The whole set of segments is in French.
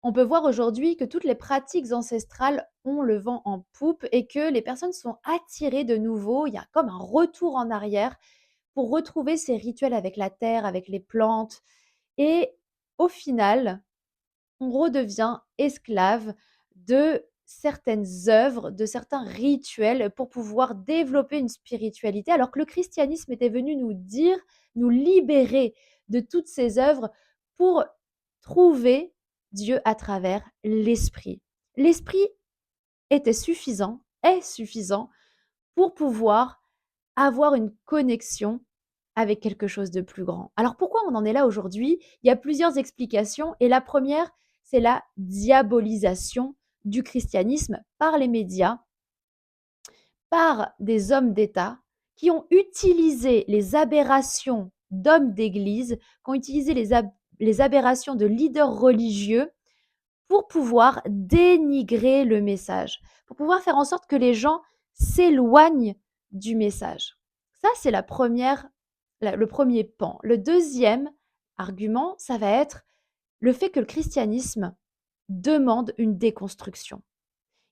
On peut voir aujourd'hui que toutes les pratiques ancestrales ont le vent en poupe et que les personnes sont attirées de nouveau. Il y a comme un retour en arrière pour retrouver ces rituels avec la terre, avec les plantes. Et au final, on redevient esclave de certaines œuvres, de certains rituels pour pouvoir développer une spiritualité, alors que le christianisme était venu nous dire, nous libérer de toutes ces œuvres pour trouver Dieu à travers l'esprit. L'esprit était suffisant, est suffisant pour pouvoir avoir une connexion avec quelque chose de plus grand. Alors pourquoi on en est là aujourd'hui? Il y a plusieurs explications et la première, c'est la diabolisation du christianisme par les médias, par des hommes d'État qui ont utilisé les aberrations d'hommes d'Église, qui ont utilisé les aberrations de leaders religieux pour pouvoir dénigrer le message, pour pouvoir faire en sorte que les gens s'éloignent du message. Ça, c'est le premier pan. Le deuxième argument, ça va être le fait que le christianisme demande une déconstruction.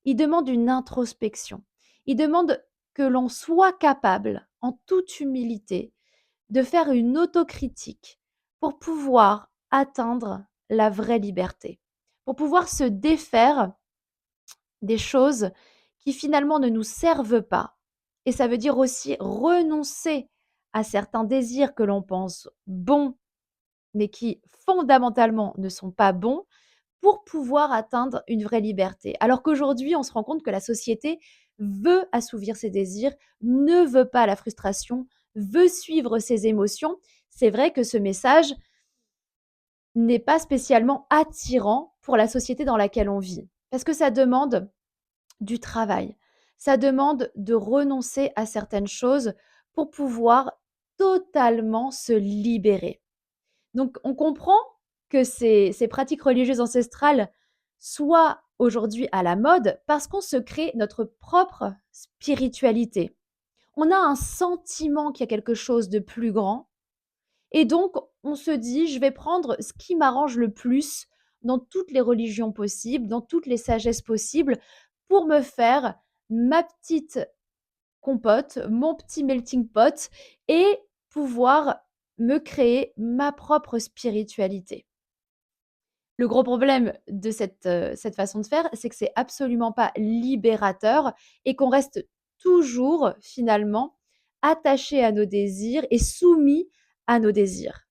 Il demande une introspection. Il demande que l'on soit capable, en toute humilité, de faire une autocritique pour pouvoir atteindre la vraie liberté, pour pouvoir se défaire des choses qui finalement ne nous servent pas. Et ça veut dire aussi renoncer à certains désirs que l'on pense bons, mais qui fondamentalement ne sont pas bons, pour pouvoir atteindre une vraie liberté. Alors qu'aujourd'hui, on se rend compte que la société veut assouvir ses désirs, ne veut pas la frustration, veut suivre ses émotions. C'est vrai que ce message n'est pas spécialement attirant pour la société dans laquelle on vit, parce que ça demande du travail, ça demande de renoncer à certaines choses pour pouvoir totalement se libérer. Donc, on comprend que ces pratiques religieuses ancestrales soient aujourd'hui à la mode parce qu'on se crée notre propre spiritualité. On a un sentiment qu'il y a quelque chose de plus grand et donc on se dit: «Je vais prendre ce qui m'arrange le plus dans toutes les religions possibles, dans toutes les sagesses possibles pour me faire ma petite compote, mon petit melting pot et pouvoir me créer ma propre spiritualité». Le gros problème de cette façon de faire, c'est que c'est absolument pas libérateur et qu'on reste toujours finalement attaché à nos désirs et soumis à nos désirs.